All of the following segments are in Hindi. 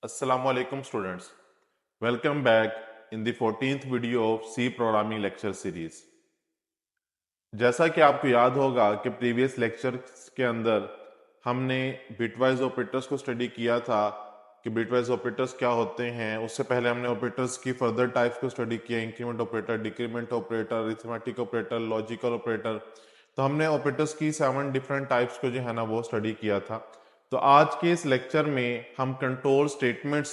Assalamualaikum students. Welcome back in the 14th video of C Programming lecture series. जैसा कि आपको याद होगा कि प्रीवियस लेक्चर्स के अंदर हमने बिटवाइज ऑपरेटर्स को स्टडी किया था कि बिटवाइज ऑपरेटर्स क्या होते हैं। उससे पहले हमने ऑपरेटर्स की फर्दर टाइप्स को स्टडी किया, increment operator, decrement operator, arithmetic operator, logical operator. तो हमने ऑपरेटर्स की 7 डिफरेंट टाइप्स को जो है ना वो स्टडी किया था। तो आज के इस लेक्चर में हम कंट्रोल स्टेटमेंट्स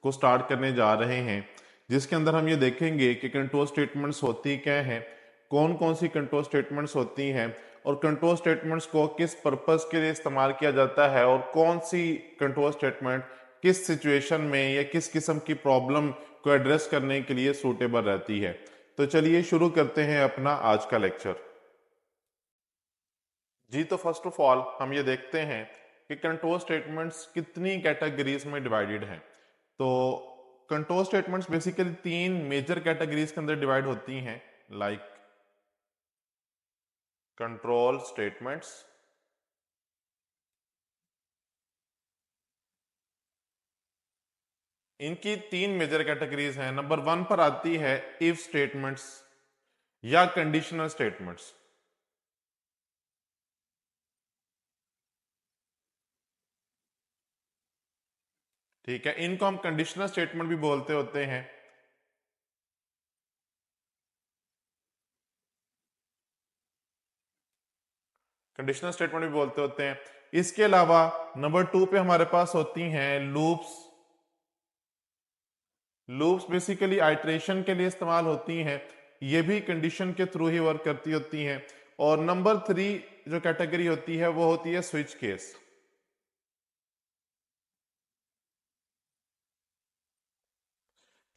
को स्टार्ट करने जा रहे हैं, जिसके अंदर हम ये देखेंगे कि कंट्रोल स्टेटमेंट्स होती क्या हैं, कौन कौन सी कंट्रोल स्टेटमेंट्स होती हैं और कंट्रोल स्टेटमेंट्स को किस पर्पस के लिए इस्तेमाल किया जाता है और कौन सी कंट्रोल स्टेटमेंट किस सिचुएशन में या किस किस्म की प्रॉब्लम को एड्रेस करने के लिए सूटेबल रहती है। तो चलिए शुरू करते हैं अपना आज का लेक्चर। जी, तो फर्स्ट ऑफ ऑल हम ये देखते हैं कि कंट्रोल स्टेटमेंट्स कितनी कैटेगरीज में डिवाइडेड हैं। तो control statements basically 3 major categories के अंदर डिवाइड होती हैं, लाइक कंट्रोल स्टेटमेंट्स, इनकी 3 मेजर कैटेगरीज हैं। नंबर 1 पर आती है इफ स्टेटमेंट्स या कंडीशनल स्टेटमेंट्स। ठीक है, इनको हम कंडीशनल स्टेटमेंट भी बोलते होते हैं। कंडीशनल स्टेटमेंट भी बोलते होते हैं। इसके अलावा नंबर 2 पे हमारे पास होती हैं लूप्स। लूप्स बेसिकली आइट्रेशन के लिए इस्तेमाल होती हैं, ये भी कंडीशन के थ्रू ही वर्क करती होती हैं। और नंबर 3 जो कैटेगरी होती है वो होती है स्विच केस।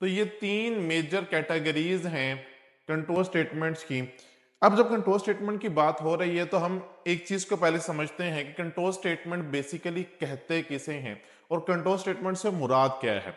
तो ये 3 मेजर कैटेगरीज हैं कंट्रोल स्टेटमेंट्स की। अब जब कंट्रोल स्टेटमेंट की बात हो रही है तो हम एक चीज को पहले समझते हैं कि कंट्रोल स्टेटमेंट बेसिकली कहते किसे हैं और कंट्रोल स्टेटमेंट से मुराद क्या है।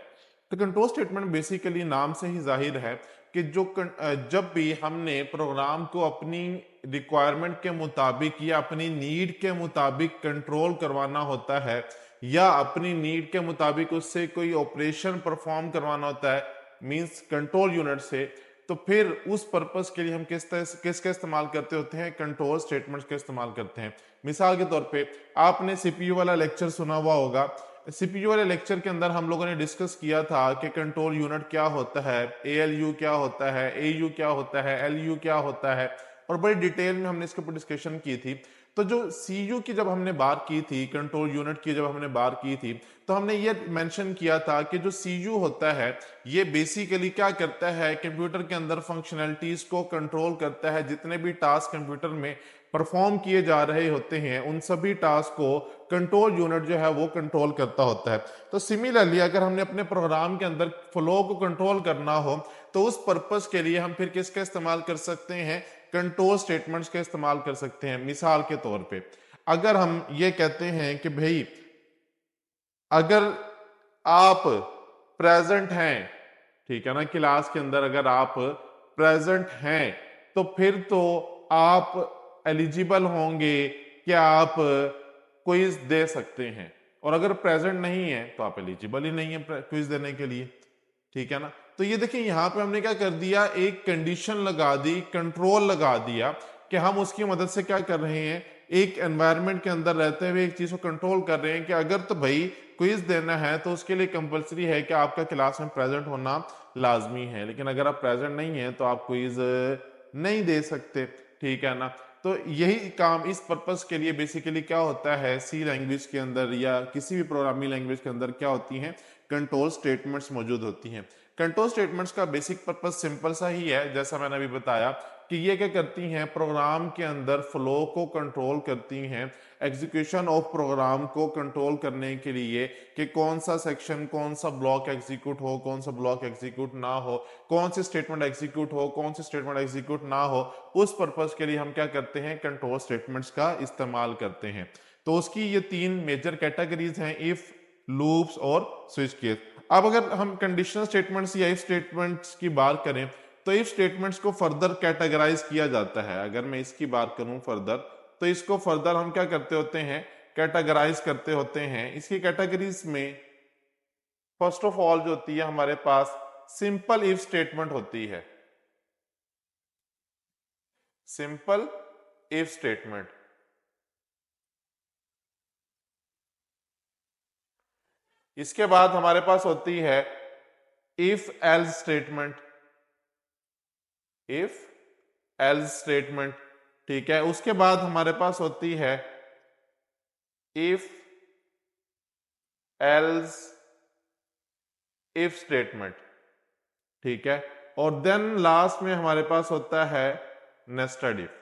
तो कंट्रोल स्टेटमेंट बेसिकली नाम से ही जाहिर है कि जब भी हमने प्रोग्राम को अपनी रिक्वायरमेंट के मुताबिक या अपनी नीड के मुताबिक कंट्रोल करवाना होता है या अपनी नीड के मुताबिक उससे कोई ऑपरेशन परफॉर्म करवाना होता है, मींस कंट्रोल यूनिट से, तो फिर उस पर्पस के लिए हम किसका इस्तेमाल करते होते हैं, कंट्रोल स्टेटमेंट्स का इस्तेमाल करते हैं। मिसाल के तौर पे आपने सीपीयू वाला लेक्चर सुना हुआ होगा। सीपीयू वाले लेक्चर के अंदर हम लोगों ने डिस्कस किया था कि कंट्रोल यूनिट क्या होता है, एएलयू क्या होता है, एयू क्या होता है, एलयू क्या होता है, और बड़ी डिटेल में हमने इसके ऊपर डिस्कशन की थी। तो जो सीयू की जब हमने बात की थी, कंट्रोल यूनिट की जब हमने बात की थी, तो हमने ये मेंशन किया था कि जो सीयू होता है ये बेसिकली क्या करता है, कंप्यूटर के अंदर फंक्शनैलिटीज को कंट्रोल करता है। जितने भी टास्क कंप्यूटर में परफॉर्म किए जा रहे होते हैं उन सभी टास्क को कंट्रोल यूनिट जो है वो कंट्रोल करता होता है। तो सिमिलरली अगर हमने अपने प्रोग्राम के अंदर फ्लो को कंट्रोल करना हो तो उस पर्पस के लिए हम फिर किसका इस्तेमाल कर सकते हैं, कंट्रोल स्टेटमेंट्स का इस्तेमाल कर सकते हैं। मिसाल के तौर पे अगर हम ये कहते हैं कि भाई अगर आप प्रेजेंट हैं, ठीक है ना, क्लास के अंदर अगर आप प्रेजेंट हैं तो फिर तो आप एलिजिबल होंगे कि आप क्विज दे सकते हैं, और अगर प्रेजेंट नहीं है तो आप एलिजिबल ही नहीं है क्विज देने के लिए। ठीक है ना। तो ये देखिए यहां पे हमने क्या कर दिया, एक कंडीशन लगा दी, कंट्रोल लगा दिया कि हम उसकी मदद से क्या कर रहे हैं, एक एनवायरनमेंट के अंदर रहते हुए एक चीज को कंट्रोल कर रहे हैं कि अगर तो भाई क्विज देना है तो उसके लिए कंपलसरी है कि आपका क्लास में प्रेजेंट होना लाजमी है, लेकिन अगर आप प्रेजेंट नहीं है तो आप क्विज नहीं दे सकते। ठीक है ना। तो यही काम इस पर्पस के लिए बेसिकली क्या होता है, सी लैंग्वेज के अंदर या किसी भी प्रोग्रामिंग लैंग्वेज के अंदर क्या होती हैं, कंट्रोल स्टेटमेंट्स मौजूद होती हैं। कंट्रोल स्टेटमेंट्स का बेसिक पर्पस सिंपल सा ही है, जैसा मैंने अभी बताया कि ये क्या करती हैं, प्रोग्राम के अंदर फ्लो को कंट्रोल करती हैं, एग्जीक्यूशन ऑफ प्रोग्राम को कंट्रोल करने के लिए कि कौन सा सेक्शन, कौन सा ब्लॉक एग्जीक्यूट हो, कौन सा ब्लॉक एग्जीक्यूट ना हो, कौन सी स्टेटमेंट एग्जीक्यूट हो, कौन सी स्टेटमेंट एग्जीक्यूट ना हो। उस पर्पस के लिए हम क्या करते हैं, कंट्रोल स्टेटमेंट्स का इस्तेमाल करते हैं। तो उसकी ये 3 मेजर कैटेगरीज हैं, इफ, लूप्स और स्विच केस। अब अगर हम कंडीशनल स्टेटमेंट्स या इफ स्टेटमेंट्स की बात करें तो इफ स्टेटमेंट्स को फर्दर कैटेगराइज किया जाता है। अगर मैं इसकी बात करूं फर्दर, तो इसको फर्दर हम क्या करते होते हैं, कैटेगराइज करते होते हैं। इसकी कैटेगरीज में फर्स्ट ऑफ ऑल जो होती है हमारे पास सिंपल इफ स्टेटमेंट होती है, सिंपल इफ स्टेटमेंट। इसके बाद हमारे पास होती है if else statement, if else statement, ठीक है। उसके बाद हमारे पास होती है इफ एल्स इफ स्टेटमेंट, ठीक है। और देन लास्ट में हमारे पास होता है नेस्टेड इफ।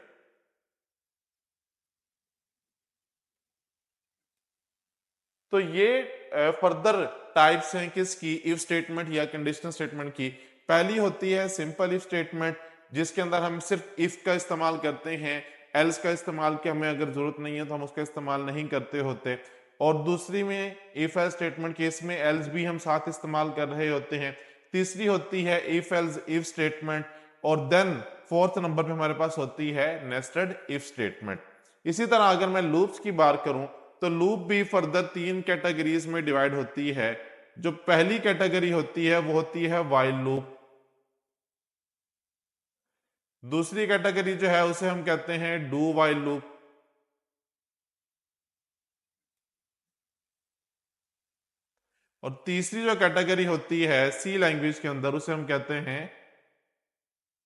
तो ये फर्दर टाइप्स हैं किसकी, इफ स्टेटमेंट या कंडीशनल स्टेटमेंट की। पहली होती है सिंपल इफ स्टेटमेंट, जिसके अंदर हम सिर्फ इफ का इस्तेमाल करते हैं, एल्स का इस्तेमाल की हमें अगर जरूरत नहीं है तो हम उसका इस्तेमाल नहीं करते होते। और दूसरी में इफ एल्स स्टेटमेंट केस में एल्स भी हम साथ इस्तेमाल कर रहे होते हैं। तीसरी होती है इफ एल्स इफ स्टेटमेंट, और देन फोर्थ नंबर पे हमारे पास होती है नेस्टेड इफ स्टेटमेंट। इसी तरह अगर मैं लूप्स की बात करूं तो लूप भी फर्दर 3 कैटेगरीज में डिवाइड होती है। जो पहली कैटेगरी होती है वो होती है व्हाइल लूप। दूसरी कैटेगरी जो है उसे हम कहते हैं डू व्हाइल लूप। और तीसरी जो कैटेगरी होती है सी लैंग्वेज के अंदर उसे हम कहते हैं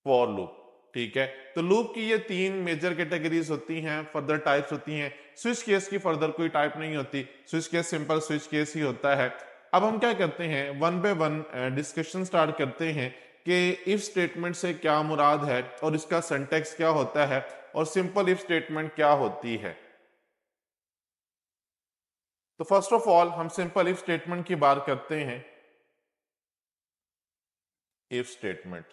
फॉर लूप, ठीक है। तो लूप की ये 3 मेजर कैटेगरीज होती हैं, फर्दर टाइप्स होती हैं। स्विच केस की फर्दर कोई टाइप नहीं होती, switch case simple switch case ही होता है। अब हम क्या करते हैं, one by one discussion start करते हैं कि इफ स्टेटमेंट से क्या मुराद है और इसका सिंटैक्स क्या होता है और सिंपल इफ स्टेटमेंट क्या होती है। तो फर्स्ट ऑफ ऑल हम सिंपल इफ स्टेटमेंट की बात करते हैं। इफ स्टेटमेंट,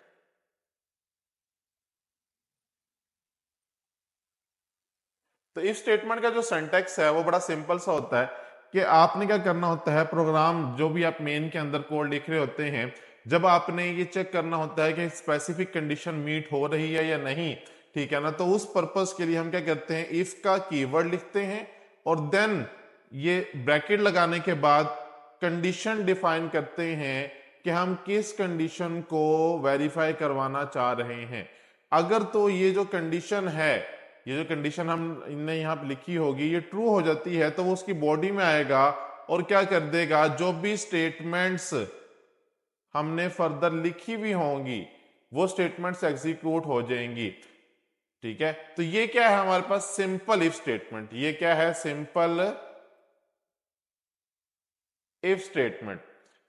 तो इफ स्टेटमेंट का जो सिंटैक्स है वो बड़ा सिंपल सा होता है कि आपने क्या करना होता है, प्रोग्राम जो भी आप मेन के अंदर कोड लिख रहे होते हैं, जब आपने ये चेक करना होता है कि स्पेसिफिक कंडीशन मीट हो रही है या नहीं, ठीक है ना, तो उस पर्पस के लिए हम क्या करते हैं, इफ का कीवर्ड लिखते हैं और देन ये ब्रैकेट लगाने के बाद कंडीशन डिफाइन करते हैं कि हम किस कंडीशन को वेरीफाई करवाना चाह रहे हैं। अगर तो ये जो कंडीशन है, ये जो कंडीशन हमने यहाँ पे लिखी होगी, ये ट्रू हो जाती है तो वो उसकी बॉडी में आएगा और क्या कर देगा, जो भी स्टेटमेंट्स हमने फर्दर लिखी भी होंगी वो स्टेटमेंट्स एग्जीक्यूट हो जाएंगी, ठीक है। तो ये क्या है हमारे पास, सिंपल इफ स्टेटमेंट। ये क्या है, सिंपल इफ स्टेटमेंट,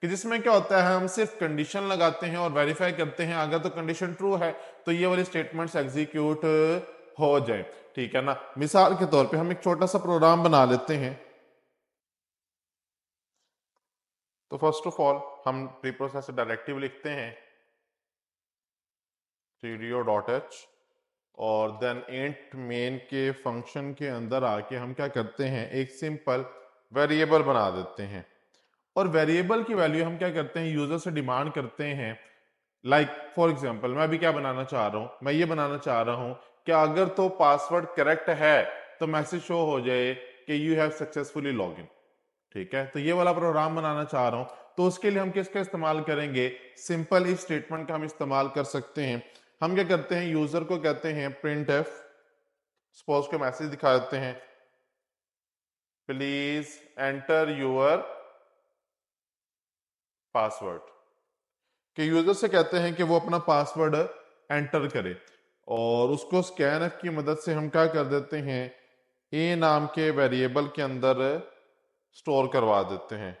कि जिसमें क्या होता है, हम सिर्फ कंडीशन लगाते हैं और वेरीफाई करते हैं, अगर तो कंडीशन ट्रू है तो ये वाली स्टेटमेंट्स एग्जीक्यूट हो जाए, ठीक है ना। मिसाल के तौर पे हम एक छोटा सा प्रोग्राम बना लेते हैं। तो फर्स्ट ऑफ ऑल हम प्रीप्रोसेसर डायरेक्टिव लिखते हैं cdo.h और देन इंट मेन के फंक्शन के अंदर आके हम क्या करते हैं, एक सिंपल वेरिएबल बना देते हैं। और वेरिएबल की वैल्यू हम क्या करते हैं, यूजर से डिमांड करते हैं। लाइक फॉर एग्जांपल मैं अभी क्या बनाना चाह रहा हूं, मैं ये बनाना चाह रहा हूं कि अगर तो पासवर्ड करेक्ट है तो मैसेज शो हो जाए कि you have successfully log in, ठीक है। तो ये वाला प्रोग्राम बनाना चाह रहा हूं, तो उसके लिए हम किसका इस्तेमाल करेंगे, सिंपल इफ स्टेटमेंट का हम इस्तेमाल कर सकते हैं। हम क्या करते हैं, यूजर को कहते हैं प्रिंट एफ, सपोज को मैसेज दिखा देते हैं, प्लीज एंटर योर पासवर्ड, कि यूजर से कहते हैं कि वो अपना पासवर्ड एंटर करे। और उसको स्कैनफ की मदद से हम क्या कर देते हैं, ए नाम के वेरिएबल के अंदर स्टोर करवा देते हैं।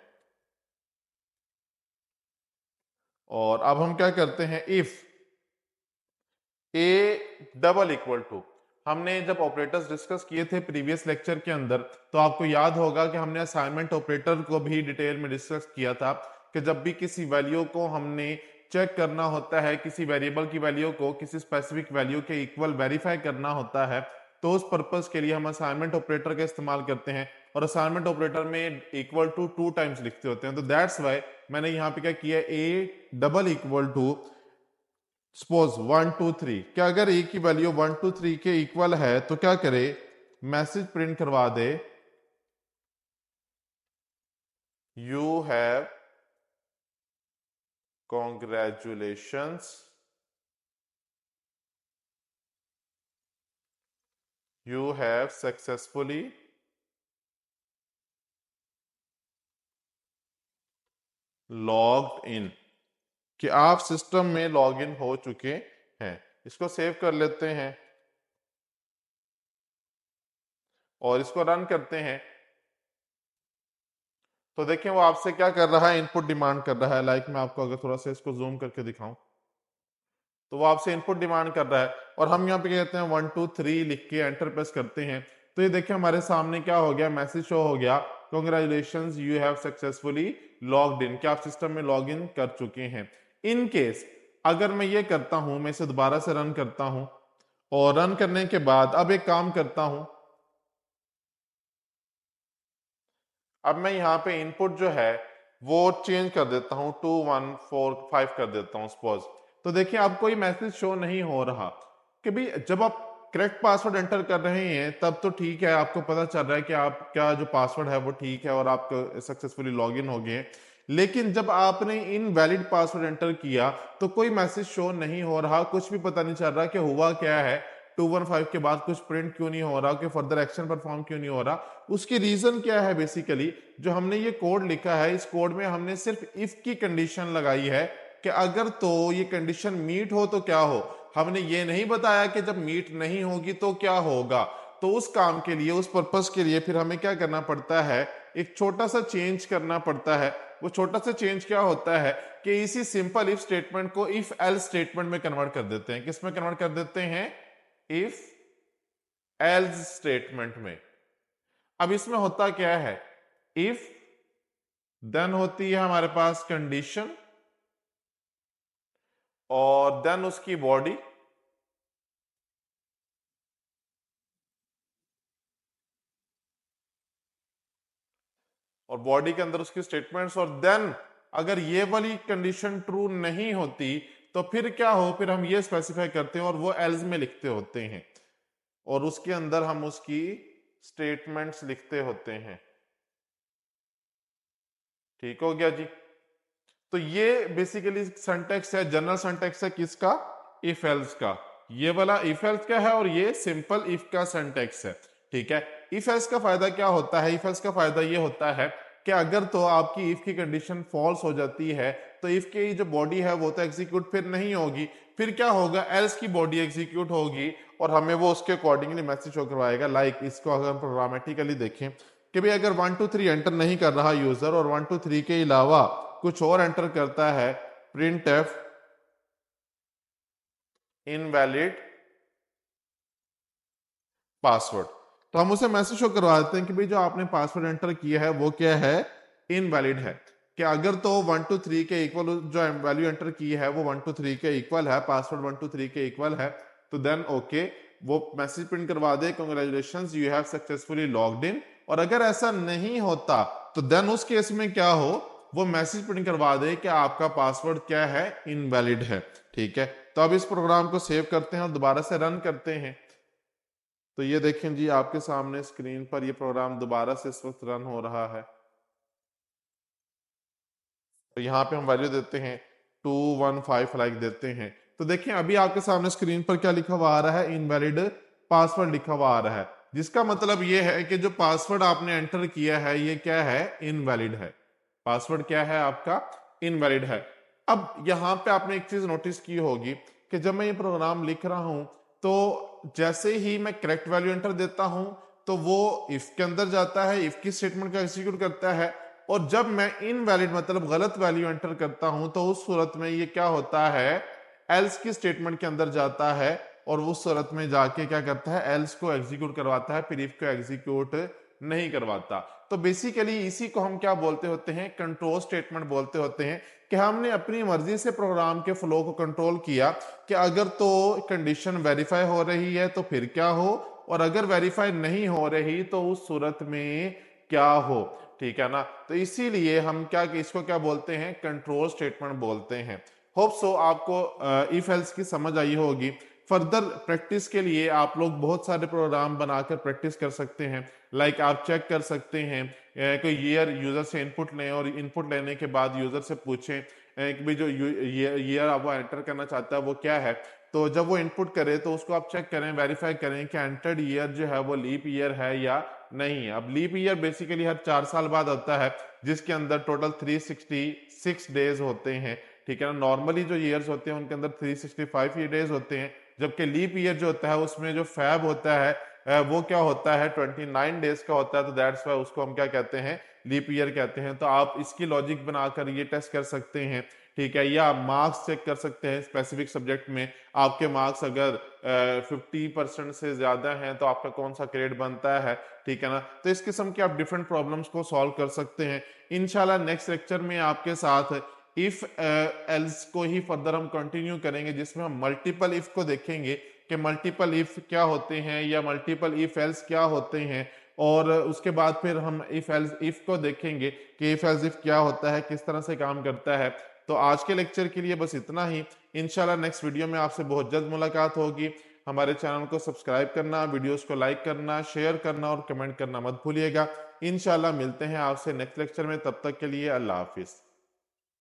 और अब हम क्या करते हैं, if a double equal to, हमने जब ऑपरेटर्स डिस्कस किए थे प्रीवियस लेक्चर के अंदर, तो आपको याद होगा कि हमने असाइनमेंट ऑपरेटर को भी डिटेल में डिस्कस किया था कि जब भी किसी वैल्यू को हमने चेक करना होता है, किसी वेरिएबल की वैल्यू को किसी स्पेसिफिक वैल्यू के इक्वल वेरीफाई करना होता है, तो उस पर्पस के लिए हम असाइनमेंट ऑपरेटर का इस्तेमाल करते हैं। और असाइनमेंट ऑपरेटर में इक्वल टू 2 टाइम्स लिखते होते हैं, तो दैट्स वाई मैंने यहाँ पे क्या किया, a double equal to suppose 1 2 3, क्या अगर ए की वैल्यू 1 2 3 के इक्वल है तो क्या करे, मैसेज प्रिंट करवा दे, you have congratulations, you have successfully logged in, कि आप सिस्टम में लॉग इन हो चुके हैं। इसको सेव कर लेते हैं और इसको रन करते हैं। तो देखिए वो आपसे क्या कर रहा है, इनपुट डिमांड कर रहा है। लाइक मैं आपको अगर थोड़ा सा इसको जूम करके दिखाऊं तो वो आपसे इनपुट डिमांड कर रहा है और हम यहाँ पे कहते हैं 1 2 3 लिख के एंटर प्रेस करते हैं। तो ये देखिए हमारे सामने क्या हो गया, मैसेज शो हो गया, congratulations you have successfully logged in, कि आप सिस्टम में लॉग इन कर चुके हैं। इन केस अगर मैं ये करता हूं, मैं इसे दोबारा से रन करता हूं और रन करने के बाद अब एक काम करता हूं, अब मैं यहाँ पे इनपुट जो है वो चेंज कर देता हूं, 2 1 4 5 कर देता हूं सपोज। तो देखिए अब कोई मैसेज शो नहीं हो रहा कि भाई जब आप करेक्ट पासवर्ड एंटर कर रहे हैं तब तो ठीक है, आपको पता चल रहा है कि आपका जो पासवर्ड है वो ठीक है और आप सक्सेसफुली लॉग इन हो गए। लेकिन जब आपने इनवैलिड पासवर्ड एंटर किया तो कोई मैसेज शो नहीं हो रहा, कुछ भी पता नहीं चल रहा कि हुआ क्या है, 215 के बाद कुछ प्रिंट क्यों नहीं हो रहा, कि फर्दर एक्शन परफॉर्म क्यों नहीं हो रहा। उसकी रीजन क्या है, बेसिकली जो हमने ये कोड लिखा है, इस कोड में हमने सिर्फ इफ की कंडीशन लगाई है कि अगर तो ये कंडीशन मीट हो तो क्या हो। हमने ये नहीं बताया कि जब मीट नहीं होगी तो क्या होगा। तो उस काम के लिए, उस पर्पस के लिए फिर हमें क्या करना पड़ता है, एक छोटा सा चेंज करना पड़ता है। वो छोटा सा चेंज क्या होता है कि इसी सिंपल इफ स्टेटमेंट को इफ एल्स स्टेटमेंट में कन्वर्ट कर देते हैं। किस में कन्वर्ट कर देते हैं, इफ एल्स स्टेटमेंट में। अब इसमें होता क्या है, इफ देन होती है हमारे पास कंडीशन और देन उसकी बॉडी, और बॉडी के अंदर उसकी स्टेटमेंट्स, और देन अगर ये वाली कंडीशन ट्रू नहीं होती तो फिर क्या हो, फिर हम ये स्पेसिफाई करते हैं और वो एल्स में लिखते होते हैं और उसके अंदर हम उसकी स्टेटमेंट्स लिखते होते हैं। ठीक हो गया जी। तो ये बेसिकली सिंटैक्स है, जनरल सिंटैक्स है किसका, इफ एल्स का। ये वाला इफ एल्स का है और ये सिंपल इफ का सिंटैक्स है। ठीक है, इफ एल्स का फायदा क्या होता है, इफ एल्स का फायदा ये होता है कि अगर तो आपकी इफ की कंडीशन फॉल्स हो जाती है तो इफ की जो बॉडी है वो तो एग्जीक्यूट फिर नहीं होगी, फिर क्या होगा, एल्स की बॉडी एग्जीक्यूट होगी और हमें वो उसके अकॉर्डिंगली मैसेज शो करवाएगा। लाइक इसको अगर हम प्रोग्रामेटिकली देखें कि भाई अगर 1 2 3 एंटर नहीं कर रहा यूजर और 1 2 3 के अलावा कुछ और एंटर करता है, प्रिंट एफ इनवैलिड पासवर्ड, तो हम उसे मैसेज शो करवा देते हैं कि भाई जो आपने पासवर्ड एंटर किया है वो क्या है, इनवैलिड है। कि अगर तो 1 2 3 के इक्वल जो वैल्यू एंटर की है वो 1 2 3 के इक्वल है, पासवर्ड 1 2 3 के इक्वल है, तो देन ओके वो मैसेज प्रिंट करवा दे, congratulations you have successfully logged in. और अगर ऐसा नहीं होता तो देन उस केस में क्या हो, वो मैसेज प्रिंट करवा दे कि आपका पासवर्ड क्या है, इनवैलिड है। ठीक है, तो अब इस प्रोग्राम को सेव करते हैं और दोबारा से रन करते हैं। तो ये देखें जी आपके सामने स्क्रीन पर ये प्रोग्राम दोबारा से इस वक्त रन हो रहा है। तो यहाँ पे हम वैल्यू देते हैं 215 लाइक देते हैं। तो देखिए अभी आपके सामने स्क्रीन पर क्या लिखा हुआ आ रहा है, इनवैलिड पासवर्ड लिखा हुआ आ रहा है, जिसका मतलब ये है कि जो पासवर्ड आपने एंटर किया है ये क्या है, इनवैलिड है। पासवर्ड क्या है आपका, इनवैलिड है। अब यहाँ पे आपने एक चीज नोटिस की होगी कि जब मैं ये प्रोग्राम लिख रहा हूं तो जैसे ही मैं करेक्ट वैल्यू एंटर देता हूं तो वो इफ के अंदर जाता है, इफ की स्टेटमेंट का एग्जीक्यूट करता है, और जब मैं इनवैलिड मतलब गलत वैल्यू एंटर करता हूं तो उस सूरत में ये क्या होता है, एल्स की स्टेटमेंट के अंदर जाता है और उस सूरत में जाके क्या करता है, एल्स को एग्जीक्यूट करवाता है, फिर इफ को एग्जीक्यूट नहीं करवाता। तो बेसिकली इसी को हम क्या बोलते होते हैं, कंट्रोल स्टेटमेंट बोलते होते हैं, कि हमने अपनी मर्जी से प्रोग्राम के फ्लो को कंट्रोल किया कि अगर तो कंडीशन वेरीफाई हो रही है तो फिर क्या हो, और अगर वेरीफाई नहीं हो रही तो उस सूरत में क्या हो। ठीक है ना, तो इसीलिए हम क्या, इसको क्या बोलते हैं, कंट्रोल स्टेटमेंट बोलते हैं। होप सो आपको इफ एल्स की समझ आई होगी। फर्दर प्रैक्टिस के लिए आप लोग बहुत सारे प्रोग्राम बनाकर प्रैक्टिस कर सकते हैं। लाइक आप चेक कर सकते हैं कोई ईयर यूजर से इनपुट लें और इनपुट लेने के बाद यूजर से पूछें कि भाई जो ईयर आप वो एंटर करना चाहता है वो क्या है। तो जब वो इनपुट करे तो उसको आप चेक करें, वेरीफाई करें कि एंटर्ड ईयर जो है वो लीप ईयर है या नहीं है। अब लीप ईयर बेसिकली हर 4 साल बाद आता है, जिसके अंदर टोटल 366 डेज होते हैं, ठीक है ना। नॉर्मली जो ईयर्स होते हैं उनके अंदर 365 ही डेज होते हैं, जबकि लीप ईयर जो होता है उसमें जो फैब होता है वो क्या होता है 29 डेज का होता है। तो दैट्स वाई उसको हम क्या कहते हैं, लीप ईयर कहते हैं। तो आप इसकी लॉजिक बनाकर ये टेस्ट कर सकते हैं, ठीक है। या मार्क्स चेक कर सकते हैं स्पेसिफिक सब्जेक्ट में, आपके मार्क्स अगर 50% से ज्यादा हैं तो आपका कौन सा ग्रेड बनता है, ठीक है ना। तो इस किस्म के आप डिफरेंट प्रॉब्लम्स को सॉल्व कर सकते हैं। इंशाल्लाह नेक्स्ट लेक्चर में आपके साथ इफ एल्स को ही फर्दर हम कंटिन्यू करेंगे, जिसमें हम मल्टीपल इफ को देखेंगे कि मल्टीपल इफ क्या होते हैं या मल्टीपल इफ एल्स क्या होते हैं। और उसके बाद फिर हम इफ एल्स इफ को देखेंगे कि इफ एल्स इफ क्या होता है, किस तरह से काम करता है। तो आज के लेक्चर के लिए बस इतना ही। इंशाल्लाह नेक्स्ट वीडियो में आपसे बहुत जल्द मुलाकात होगी। हमारे चैनल को सब्सक्राइब करना, वीडियोस को लाइक करना, शेयर करना और कमेंट करना मत भूलिएगा। इंशाल्लाह मिलते हैं आपसे नेक्स्ट लेक्चर में, तब तक के लिए अल्लाह हाफिज।